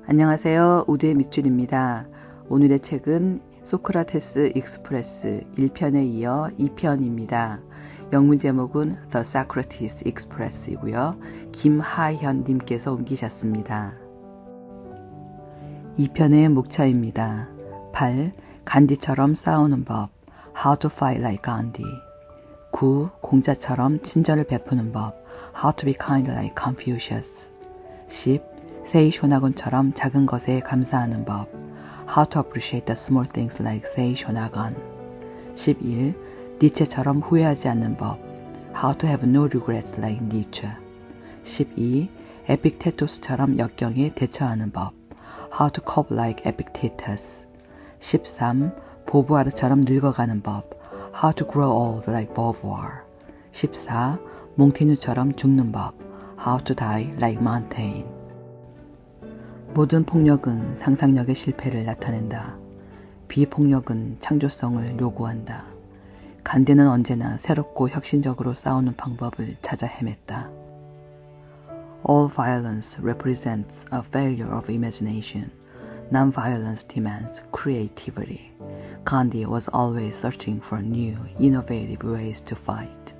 안녕하세요. 우드의 밑줄입니다. 오늘의 책은 소크라테스 익스프레스 1편에 이어 2편입니다. 영문 제목은 The Socrates Express이고요. 김하현 님께서 옮기셨습니다. 2편의 목차입니다. 8. 간디처럼 싸우는 법 How to fight like Gandhi 9. 공자처럼 친절을 베푸는 법 How to be kind like Confucius 10. 세이 쇼나곤처럼 작은 것에 감사하는 법 How to appreciate the small things like 세이 쇼나곤 11. 니체처럼 후회하지 않는 법 How to have no regrets like Nietzsche 12. 에픽테토스처럼 역경에 대처하는 법 How to cope like Epictetus 13. 보부아르처럼 늙어가는 법 How to grow old like Beauvoir 14. 몽테뉴처럼 죽는 법 How to die like Montaigne 모든 폭력은 상상력의 실패를 나타낸다. 비폭력은 창조성을 요구한다. 간디는 언제나 새롭고 혁신적으로 싸우는 방법을 찾아 헤맸다. All violence represents a failure of imagination. Non-violence demands creativity. Gandhi was always searching for new, innovative ways to fight.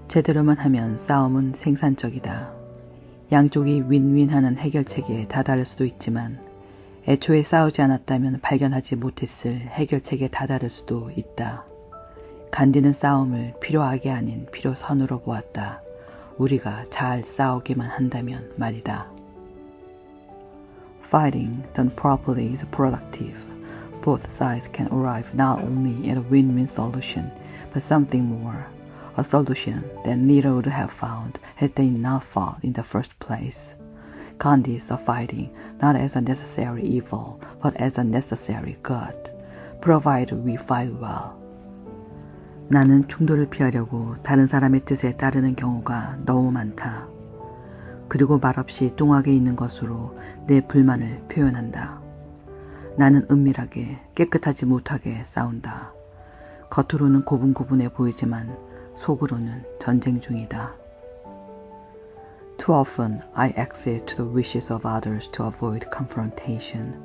제대로만 하면 싸움은 생산적이다. 양쪽이 윈윈하는 해결책에 다다를 수도 있지만 애초에 싸우지 않았다면 발견하지 못했을 해결책에 다다를 수도 있다. 간디는 싸움을 필요하게 아닌 필요선으로 보았다. 우리가 잘 싸우기만 한다면 말이다. Fighting done properly is productive. Both sides can arrive not only at a win-win solution, but something more. A solution that neither would have found had they not fought in the first place. Gandhi saw fighting not as a necessary evil, but as a necessary good, provided we fight well. 나는 충돌을 피하려고 다른 사람의 뜻에 따르는 경우가 너무 많다. 그리고 말없이 뚱하게 있는 것으로 내 불만을 표현한다. 나는 은밀하게 깨끗하지 못하게 싸운다. 겉으로는 고분고분해 보이지만 속으로는 전쟁 중이다. Too often I accede to the wishes of others to avoid confrontation.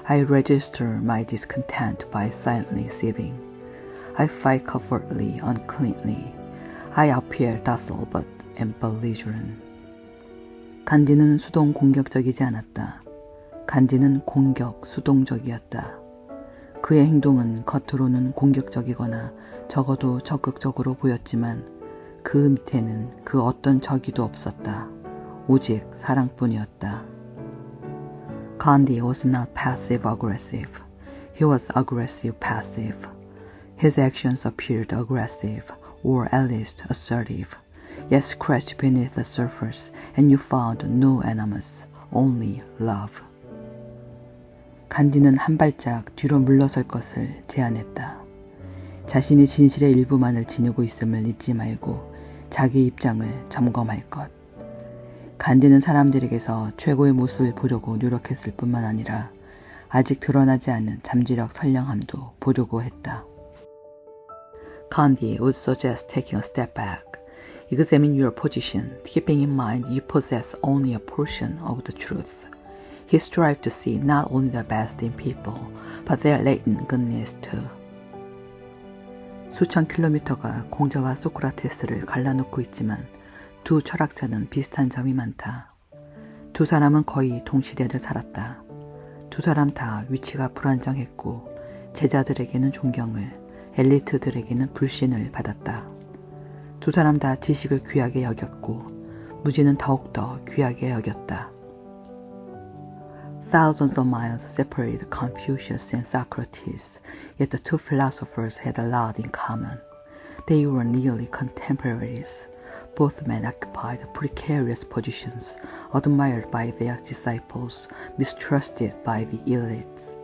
I register my discontent by silently seething. I fight covertly, uncleanly. I appear docile but am belligerent. 간디는 수동 공격적이지 않았다. 간디는 공격 수동적이었다. 그의 행동은 겉으로는 공격적이거나 적어도 적극적으로 보였지만 그 밑에는 그 어떤 적이도 없었다. 오직 사랑뿐이었다. Gandhi was not passive-aggressive. He was aggressive-passive. His actions appeared aggressive, or at least assertive. Yet scratched beneath the surface, and you found no animus, only love. 간디는 한 발짝 뒤로 물러설 것을 제안했다. 자신이 진실의 일부만을 지니고 있음을 잊지 말고 자기 입장을 점검할 것. 간디는 사람들에게서 최고의 모습을 보려고 노력했을 뿐만 아니라 아직 드러나지 않은 잠재력 선량함도 보려고 했다. Gandhi would suggest taking a step back. Examine your position, keeping in mind you possess only a portion of the truth. He strived to see not only the best in people, but their latent goodness too. 수천 킬로미터가 공자와 소크라테스를 갈라놓고 있지만 두 철학자는 비슷한 점이 많다. 두 사람은 거의 동시대를 살았다. 두 사람 다 위치가 불안정했고 제자들에게는 존경을, 엘리트들에게는 불신을 받았다. 두 사람 다 지식을 귀하게 여겼고 무지는 더욱더 귀하게 여겼다. Thousands of miles separated Confucius and Socrates, yet the two philosophers had a lot in common. They were nearly contemporaries. Both men occupied precarious positions, admired by their disciples, mistrusted by the elites.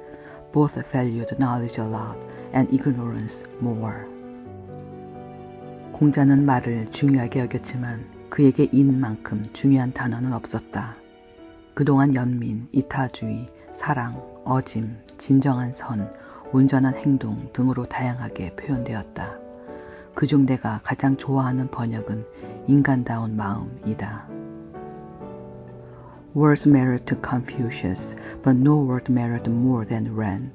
Both valued knowledge a lot and ignorance more. 공자는 말을 중요하게 여겼지만 그에게 인만큼 중요한 단어는 없었다. 그동안 연민, 이타주의, 사랑, 어짐, 진정한 선, 온전한 행동 등으로 다양하게 표현되었다. 그중 내가 가장 좋아하는 번역은 인간다운 마음이다. Words mattered to Confucius, but no word mattered more than Ren.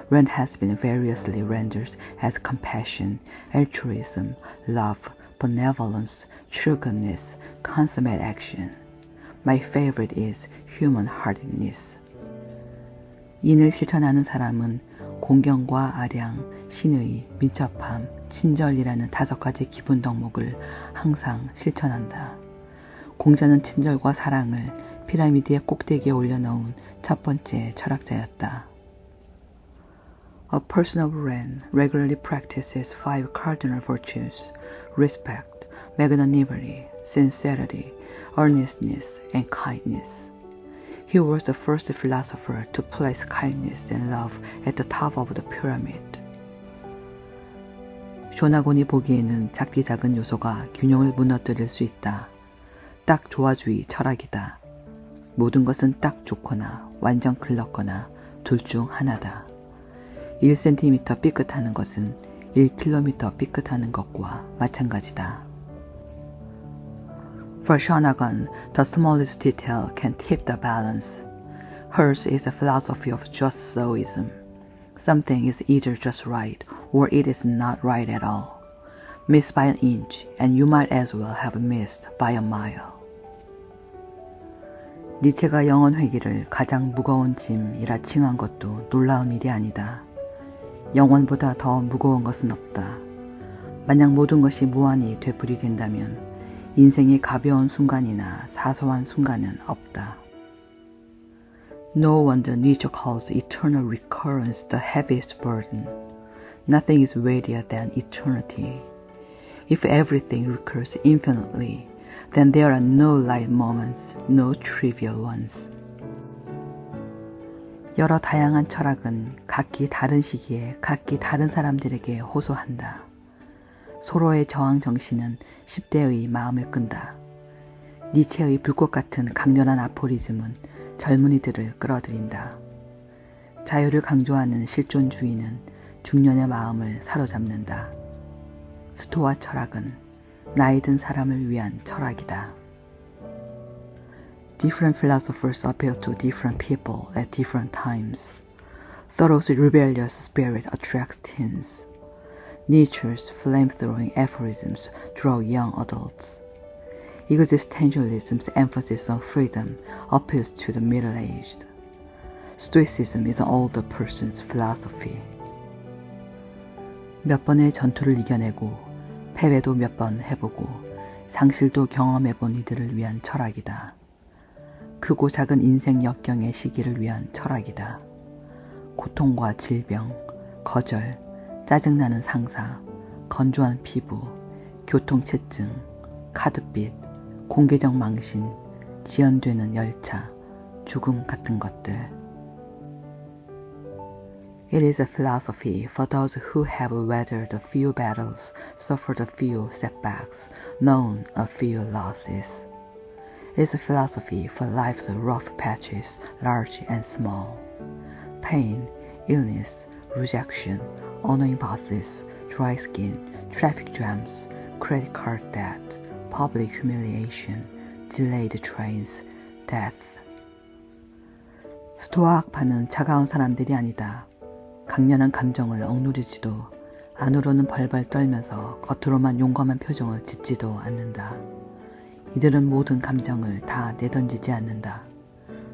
Ren has been variously rendered as compassion, altruism, love, benevolence, true goodness, consummate action. My favorite is human-heartedness. 인을 실천하는 사람은 공경과 아량, 신의, 민첩함, 친절이라는 5가지 기본 덕목을 항상 실천한다. 공자는 친절과 사랑을 피라미드의 꼭대기에 올려놓은 첫 번째 철학자였다. A person of Ren regularly practices 5 cardinal virtues: respect, magnanimity, sincerity, earnestness, and kindness. He was the first philosopher to place kindness and love at the top of the pyramid. 쇼나곤이 보기에는 작디 작은 요소가 균형을 무너뜨릴 수 있다. 딱 조화주의 철학이다. 모든 것은 딱 좋거나 완전 글렀거나 둘 중 하나다. 1cm 삐끗하는 것은 1km 삐끗하는 것과 마찬가지다. For Shonagon, the smallest detail can tip the balance. Hers is a philosophy of just soism. Something is either just right or it is not right at all. Miss by an inch and you might as well have missed by a mile. 니체가 영원회귀를 가장 무거운 짐이라 칭한 것도 놀라운 일이 아니다. 영원보다 더 무거운 것은 없다. 만약 모든 것이 무한히 되풀이된다면 인생의 가벼운 순간이나 사소한 순간은 없다. No wonder Nietzsche calls eternal recurrence the heaviest burden. Nothing is weightier than eternity. If everything recurs infinitely, then there are no light moments, no trivial ones. 여러 다양한 철학은 각기 다른 시기에 각기 다른 사람들에게 호소한다. 서로의 저항 정신은 10대의 마음을 끈다. 니체의 불꽃 같은 강렬한 아포리즘은 젊은이들을 끌어들인다. 자유를 강조하는 실존주의는 중년의 마음을 사로잡는다. 스토아 철학은 나이 든 사람을 위한 철학이다. Different philosophers appeal to different people at different times. Thoreau's rebellious spirit attracts teens. Nietzsche's flame-throwing aphorisms draw young adults. Existentialism's emphasis on freedom appeals to the middle-aged. Stoicism is an older person's philosophy. 몇 번의 전투를 이겨내고 패배도 몇 번 해보고 상실도 경험해본 이들을 위한 철학이다. 크고 작은 인생 역경의 시기를 위한 철학이다. 고통과 질병, 거절, 짜증나는 상사, 건조한 피부, 교통체증, 카드빚, 공개적 망신, 지연되는 열차, 죽음 같은 것들. It is a philosophy for those who have weathered a few battles, suffered a few setbacks, known a few losses. It is a philosophy for life's rough patches, large and small. Pain, illness, rejection, annoying bosses, dry skin, traffic jams, credit card debt, public humiliation, delayed trains, death. 스토아 학파는 차가운 사람들이 아니다. 강렬한 감정을 억누르지도 안으로는 벌벌 떨면서 겉으로만 용감한 표정을 짓지도 않는다. 이들은 모든 감정을 다 내던지지 않는다.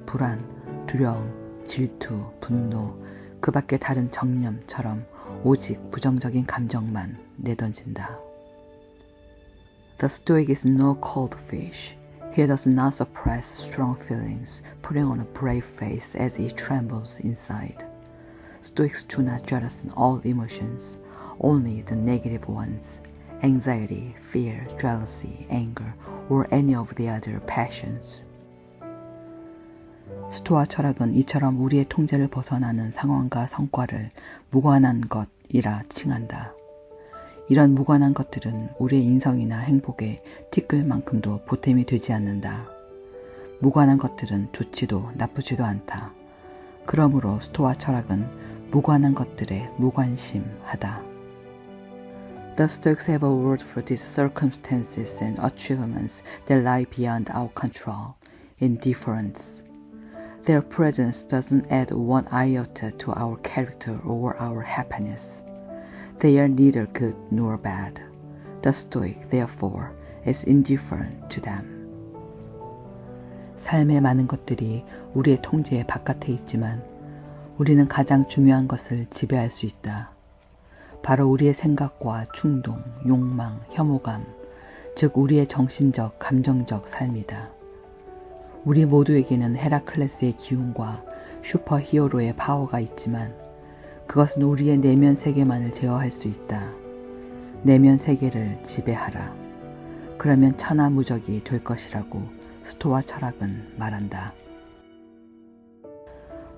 불안, 두려움, 질투, 분노, 그 밖에 다른 정념처럼 오직 부정적인 감정만 내던진다. The Stoic is no cold fish. He does not suppress strong feelings, putting on a brave face as he trembles inside. Stoics do not jettison all emotions, only the negative ones, anxiety, fear, jealousy, anger, or any of the other passions. 스토아 철학은 이처럼 우리의 통제를 벗어나는 상황과 성과를 무관한 것이라 칭한다. 이런 무관한 것들은 우리의 인성이나 행복에 티끌만큼도 보탬이 되지 않는다. 무관한 것들은 좋지도 나쁘지도 않다. 그러므로 스토아 철학은 무관한 것들에 무관심하다. The Stoics have a word for these circumstances and achievements that lie beyond our control. indifference. Their presence doesn't add one iota to our character or our happiness. They are neither good nor bad. The Stoic, therefore, is indifferent to them. 삶의 많은 것들이 우리의 통제 바깥에 있지만 우리는 가장 중요한 것을 지배할 수 있다. 바로 우리의 생각과 충동, 욕망, 혐오감, 즉 우리의 정신적, 감정적 삶이다. 우리 모두에게는 헤라클레스의 기운과 슈퍼히어로의 파워가 있지만 그것은 우리의 내면 세계만을 제어할 수 있다. 내면 세계를 지배하라. 그러면 천하무적이 될 것이라고 스토아 철학은 말한다.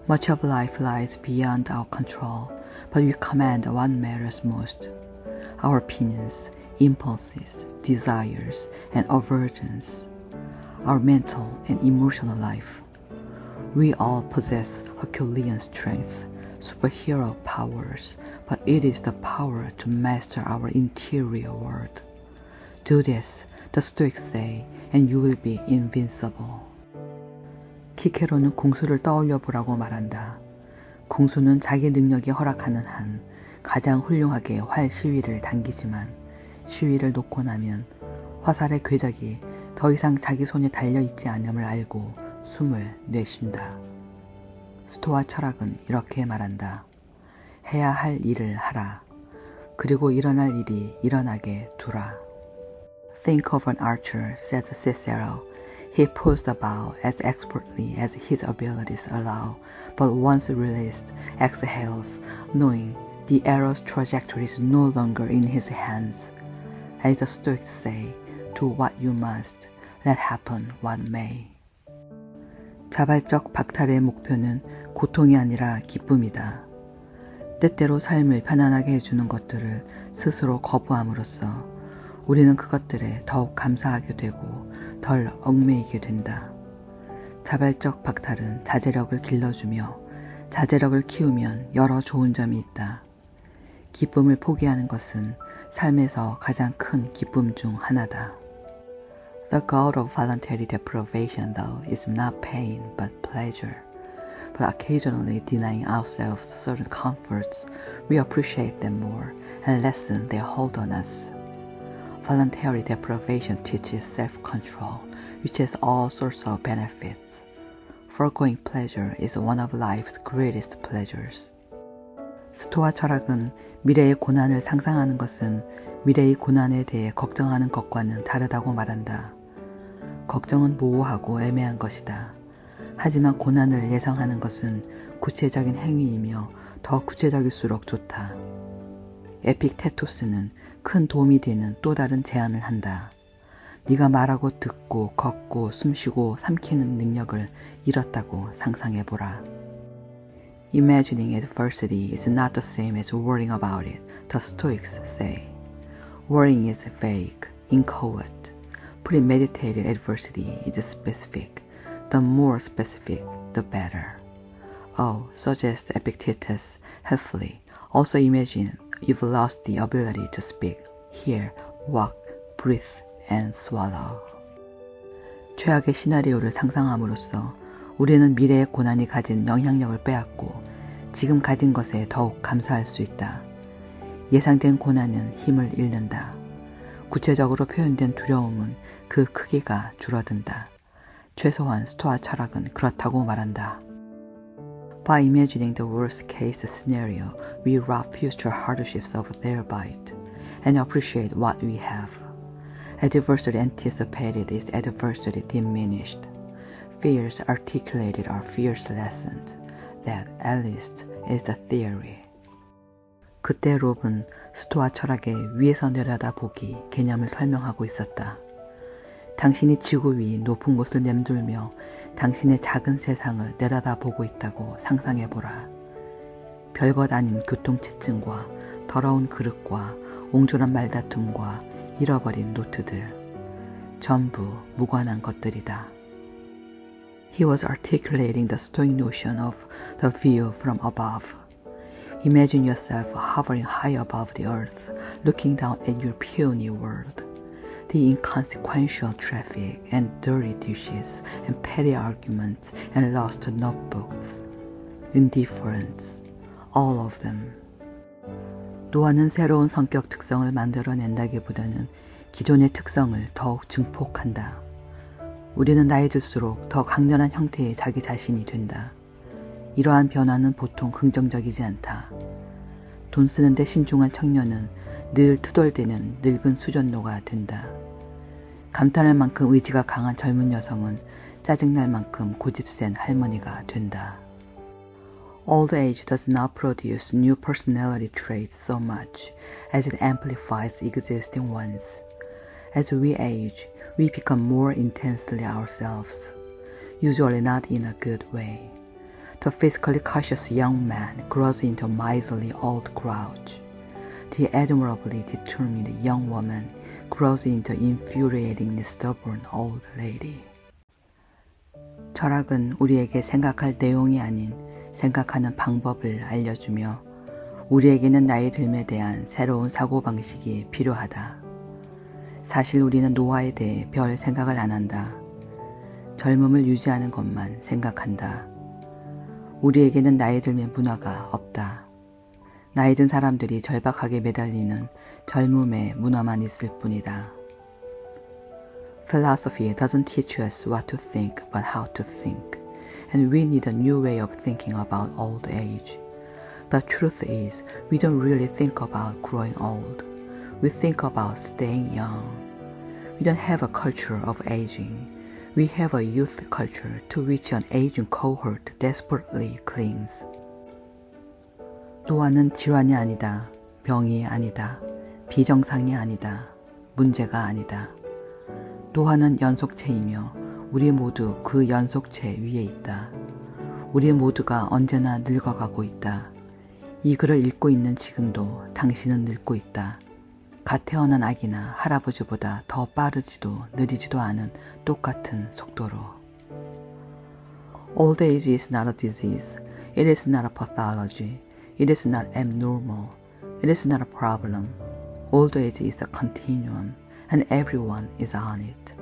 Much of life lies beyond our control, but we command what matters most. Our opinions, impulses, desires, and aversions. Our mental and emotional life. We all possess Herculean strength, superhero powers, but it is the power to master our interior world. Do this, the Stoics say, and you will be invincible. 키케로는 궁수를 떠올려 보라고 말한다. 궁수는 자기 능력이 허락하는 한 가장 훌륭하게 활 시위를 당기지만 시위를 놓고 나면 화살의 궤적이 더 이상 자기 손에 달려있지 않음을 알고 숨을 내쉰다. 스토아 철학은 이렇게 말한다. 해야 할 일을 하라. 그리고 일어날 일이 일어나게 두라. Think of an archer, says Cicero. He pulls the bow as expertly as his abilities allow, but once released, exhales, knowing the arrow's trajectory is no longer in his hands. As the Stoics say, do what you must, let happen what may. 자발적 박탈의 목표는 고통이 아니라 기쁨이다. 때때로 삶을 편안하게 해주는 것들을 스스로 거부함으로써 우리는 그것들에 더욱 감사하게 되고 덜 얽매이게 된다. 자발적 박탈은 자제력을 길러주며 자제력을 키우면 여러 좋은 점이 있다. 기쁨을 포기하는 것은 삶에서 가장 큰 기쁨 중 하나다. The goal of voluntary deprivation, though, is not pain but pleasure. But occasionally denying ourselves certain comforts, we appreciate them more and lessen their hold on us. Voluntary deprivation teaches self-control, which has all sorts of benefits. Foregoing pleasure is one of life's greatest pleasures. 스토아 철학은 미래의 고난을 상상하는 것은 미래의 고난에 대해 걱정하는 것과는 다르다고 말한다. 걱정은 모호하고 애매한 것이다. 하지만 고난을 예상하는 것은 구체적인 행위이며 더 구체적일수록 좋다. 에픽테토스는 큰 도움이 되는 또 다른 제안을 한다. 네가 말하고 듣고 걷고 숨쉬고 삼키는 능력을 잃었다고 상상해보라. Imagining adversity is not the same as worrying about it, the Stoics say. Worrying is vague, inchoate. Premeditated adversity is specific. The more specific, the better. Oh, suggests Epictetus helpfully, also imagine you've lost the ability to speak, hear, walk, breathe, and swallow. 최악의 시나리오를 상상함으로써 우리는 미래의 고난이 가진 영향력을 빼앗고 지금 가진 것에 더욱 감사할 수 있다. 예상된 고난은 힘을 잃는다. 구체적으로 표현된 두려움은 그 크기가 줄어든다. 최소한 스토아 철학은 그렇다고 말한다. By imagining the worst case scenario, we rob future hardships of their bite and appreciate what we have. Adversity anticipated is adversity diminished. Fears articulated are fears lessened. That, at least, is the theory. 그때 롭은 스토아 철학의 위에서 내려다보기 개념을 설명하고 있었다. 당신이 지구 위 높은 곳을 맴돌며 당신의 작은 세상을 내려다보고 있다고 상상해보라. 별것 아닌 교통체증과 더러운 그릇과 옹졸한 말다툼과 잃어버린 노트들. 전부 무관한 것들이다. He was articulating the Stoic notion of the view from above. Imagine yourself hovering high above the earth, looking down at your puny world. The the inconsequential traffic and dirty dishes and petty arguments and lost notebooks, indifference, all of them. 노화는 새로운 성격 특성을 만들어낸다기보다는 기존의 특성을 더욱 증폭한다. 우리는 나이 들수록 더 강렬한 형태의 자기 자신이 된다. 이러한 변화는 보통 긍정적이지 않다. 돈 쓰는데 신중한 청년은 늘 투덜대는 늙은 수전노가 된다. 감탄할 만큼 의지가 강한 젊은 여성은 짜증날 만큼 고집센 할머니가 된다. Old age does not produce new personality traits so much as it amplifies existing ones. As we age, we become more intensely ourselves, usually not in a good way. The physically cautious young man grows into a miserly old grouch. The admirably determined young woman grows into infuriatingly stubborn old lady. 철학은 우리에게 생각할 내용이 아닌 생각하는 방법을 알려주며 우리에게는 나이 듦에 대한 새로운 사고방식이 필요하다. 사실 우리는 노화에 대해 별 생각을 안 한다. 젊음을 유지하는 것만 생각한다. 우리에게는 나이 들면 문화가 없다. 나이 든 사람들이 절박하게 매달리는 젊음의 문화만 있을 뿐이다. Philosophy doesn't teach us what to think but how to think. And we need a new way of thinking about old age. The truth is, we don't really think about growing old. We think about staying young. We don't have a culture of aging. We have a youth culture to which an aging cohort desperately clings. 노화는 질환이 아니다. 병이 아니다. 비정상이 아니다. 문제가 아니다. 노화는 연속체이며 우리 모두 그 연속체 위에 있다. 우리 모두가 언제나 늙어가고 있다. 이 글을 읽고 있는 지금도 당신은 늙고 있다. 갓 태어난 아기나 할아버지보다 더 빠르지도 느리지도 않은 똑같은 속도로. Old age is not a disease. It is not a pathology. It is not abnormal. It is not a problem. Old age is a continuum, and everyone is on it.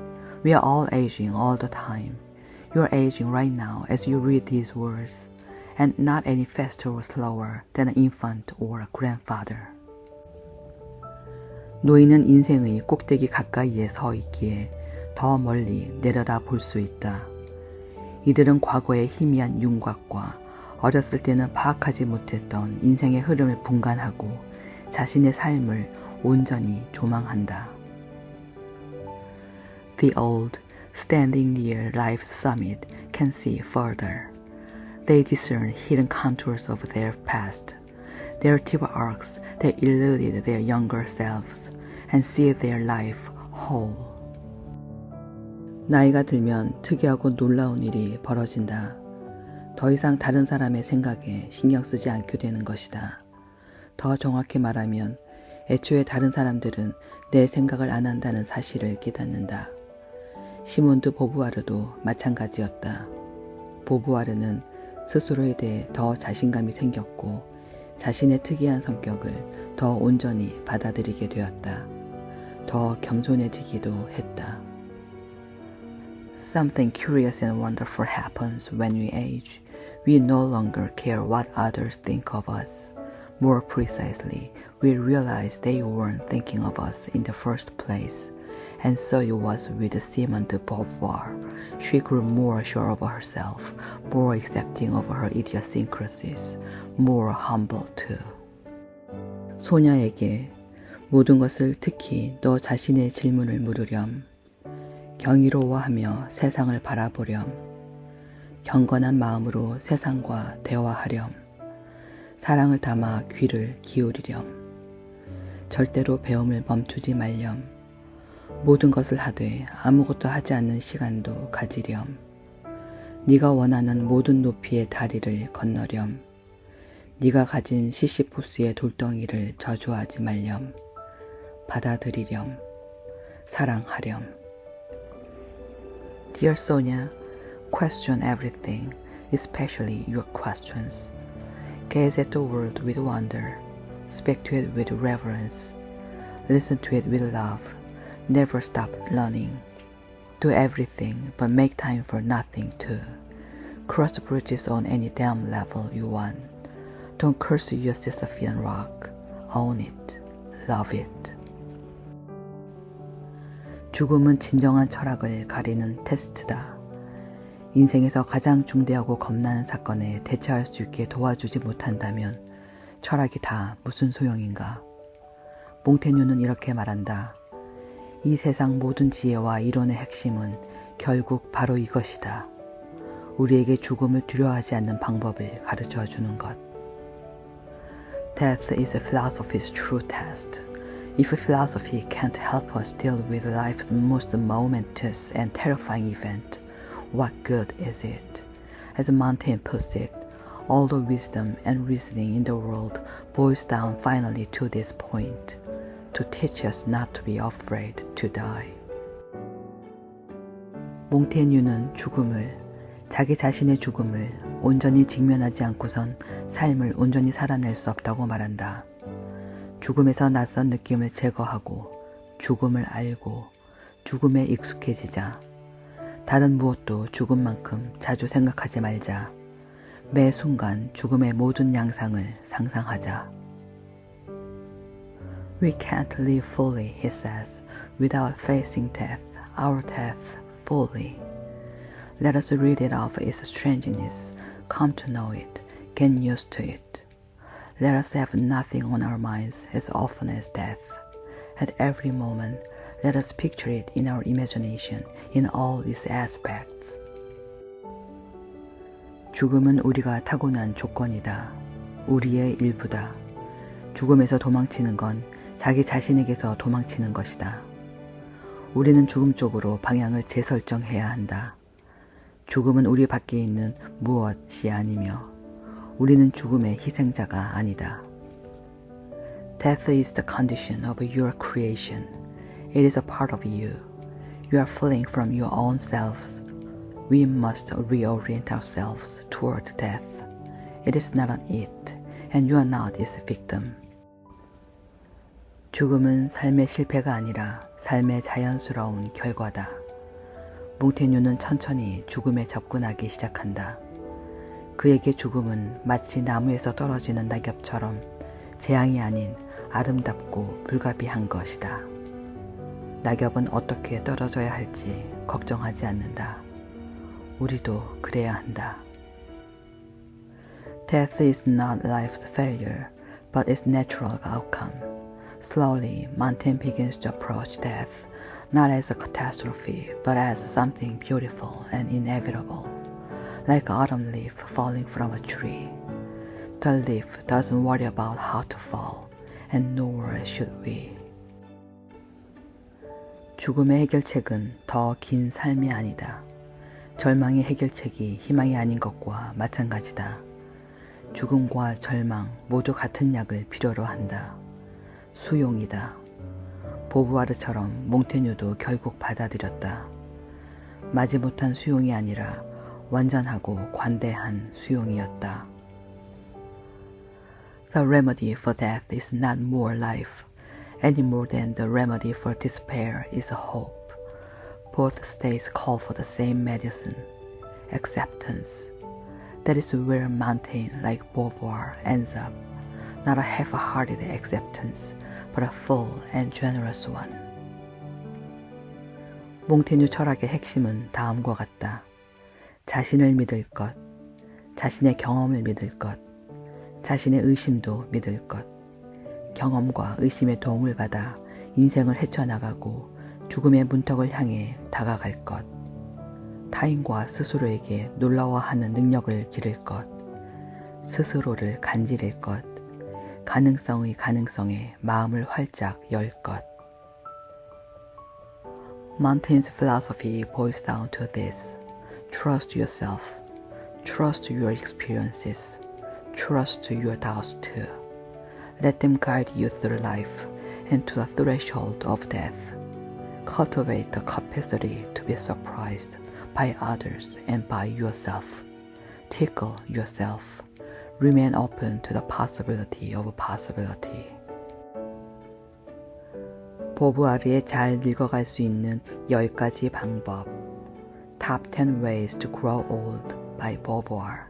We are all aging all the time. You are aging right now as you read these words, and not any faster or slower than an infant or a grandfather. 노인은 인생의 꼭대기 가까이에 서 있기에 더 멀리 내려다 볼 수 있다. 이들은 과거의 희미한 윤곽과 어렸을 때는 파악하지 못했던 인생의 흐름을 분간하고 자신의 삶을 온전히 조망한다. The old, standing near life's summit, can see further. They discern hidden contours of their past, their tip arcs that eluded their younger selves, and see their life whole. 나이가 들면 특이하고 놀라운 일이 벌어진다. 더 이상 다른 사람의 생각에 신경 쓰지 않게 되는 것이다. 더 정확히 말하면 애초에 다른 사람들은 내 생각을 안 한다는 사실을 깨닫는다. 시몬 드 보부아르도 마찬가지였다. 보부아르는 스스로에 대해 더 자신감이 생겼고 자신의 특이한 성격을 더 온전히 받아들이게 되었다. 더 겸손해지기도 했다. Something curious and wonderful happens when we age. We no longer care what others think of us. More precisely, we realize they weren't thinking of us in the first place. And so it was with Simone de Beauvoir. She grew more sure of herself, more accepting of her idiosyncrasies, more humble too. 소녀에게 모든 것을 특히 너 자신의 질문을 물으렴. 경이로워하며 세상을 바라보렴. 경건한 마음으로 세상과 대화하렴. 사랑을 담아 귀를 기울이렴. 절대로 배움을 멈추지 말렴. 모든 것을 하되 아무것도 하지 않는 시간도 가지렴. 네가 원하는 모든 높이의 다리를 건너렴. 네가 가진 시시포스의 돌덩이를 저주하지 말렴. 받아들이렴. 사랑하렴. Dear Sonia, question everything, especially your questions. Gaze at the world with wonder. Speak to it with reverence. Listen to it with love. Never stop learning. Do everything but make time for nothing too. Cross the bridges on any damn level you want. Don't curse your Sisyphean rock. Own it. Love it. 죽음은 진정한 철학을 가리는 테스트다. 인생에서 가장 중대하고 겁나는 사건에 대처할 수 있게 도와주지 못한다면 철학이 다 무슨 소용인가? 몽테뉴는 이렇게 말한다. 이 세상 모든 지혜와 이론의 핵심은 결국 바로 이것이다. 우리에게 죽음을 두려워하지 않는 방법을 가르쳐 주는 것. Death is a philosophy's true test. If a philosophy can't help us deal with life's most momentous and terrifying event, what good is it? As Montaigne puts it, all the wisdom and reasoning in the world boils down finally to this point, to teach us not to be afraid to die. 몽테뉴는 죽음을, 자기 자신의 죽음을 온전히 직면하지 않고선 삶을 온전히 살아낼 수 없다고 말한다. 죽음에서 낯선 느낌을 제거하고 죽음을 알고 죽음에 익숙해지자. 다른 무엇도 죽음만큼 자주 생각하지 말자. 매 순간 죽음의 모든 양상을 상상하자. We can't live fully, he says, without facing death, our death, fully. Let us rid it of its strangeness, come to know it, get used to it. Let us have nothing on our minds as often as death. At every moment, let us picture it in our imagination in all its aspects. 죽음은 우리가 타고난 조건이다. 우리의 일부다. 죽음에서 도망치는 건 자기 자신에게서 도망치는 것이다. 우리는 죽음 쪽으로 방향을 재설정해야 한다. 죽음은 우리 밖에 있는 무엇이 아니며 우리는 죽음의 희생자가 아니다. Death is the condition of your creation. It is a part of you. You are fleeing from your own selves. We must reorient ourselves toward death. It is not an it, and you are not its victim. 죽음은 삶의 실패가 아니라 삶의 자연스러운 결과다. 몽테뉴는 천천히 죽음에 접근하기 시작한다. 그에게 죽음은 마치 나무에서 떨어지는 낙엽처럼 재앙이 아닌 아름답고 불가비한 것이다. 낙엽은 어떻게 떨어져야 할지 걱정하지 않는다. 우리도 그래야 한다. Death is not life's failure, but its natural outcome. Slowly, Montaigne begins to approach death, not as a catastrophe, but as something beautiful and inevitable. Like an autumn leaf falling from a tree. The leaf doesn't worry about how to fall, and nor should we. 죽음의 해결책은 더 긴 삶이 아니다. 절망의 해결책이 희망이 아닌 것과 마찬가지다. 죽음과 절망 모두 같은 약을 필요로 한다. 수용이다. 보부아르처럼 몽테뉴도 결국 받아들였다. 마지못한 수용이 아니라 완전하고 관대한 수용이었다. The remedy for death is not more life, any more than the remedy for despair is hope. Both states call for the same medicine, acceptance. That is where Montaigne, like Beauvoir, ends up. Not a half-hearted acceptance, but a full and generous one. 몽테뉴 철학의 핵심은 다음과 같다. 자신을 믿을 것, 자신의 경험을 믿을 것, 자신의 의심도 믿을 것, 경험과 의심의 도움을 받아 인생을 헤쳐나가고 죽음의 문턱을 향해 다가갈 것, 타인과 스스로에게 놀라워하는 능력을 기를 것, 스스로를 간지릴 것, 가능성의 가능성에 마음을 활짝 열 것. Montaigne's philosophy boils down to this. Trust yourself. Trust your experiences. Trust your doubts too. Let them guide you through life and to the threshold of death. Cultivate the capacity to be surprised by others and by yourself. Tickle yourself. Remain open to the possibility of possibility. 보부아르의 잘 늙어갈 수 있는 10가지 방법. Top 10 Ways to Grow Old by Beauvoir.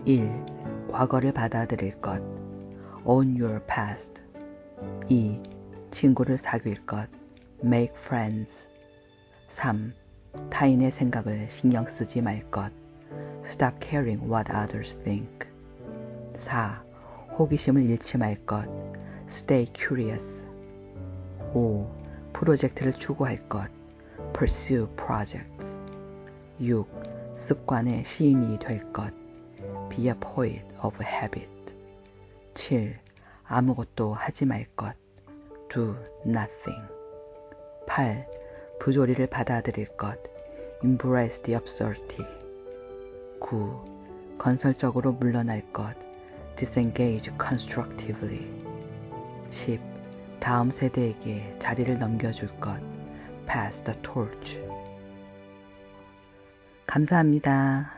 1. 과거를 받아들일 것. Own your past. 2. 친구를 사귈 것. Make friends. 3. 타인의 생각을 신경 쓰지 말 것. Stop caring what others think. 4. 호기심을 잃지 말 것. Stay curious. 5. 프로젝트를 추구할 것. Pursue projects. 6. 습관의 시인이 될 것. Be a poet of habit. 7. 아무것도 하지 말 것. Do nothing. 8. 부조리를 받아들일 것. Embrace the absurdity. 9. 건설적으로 물러날 것. Disengage constructively. 10. 다음 세대에게 자리를 넘겨줄 것. Pass the torch. 감사합니다.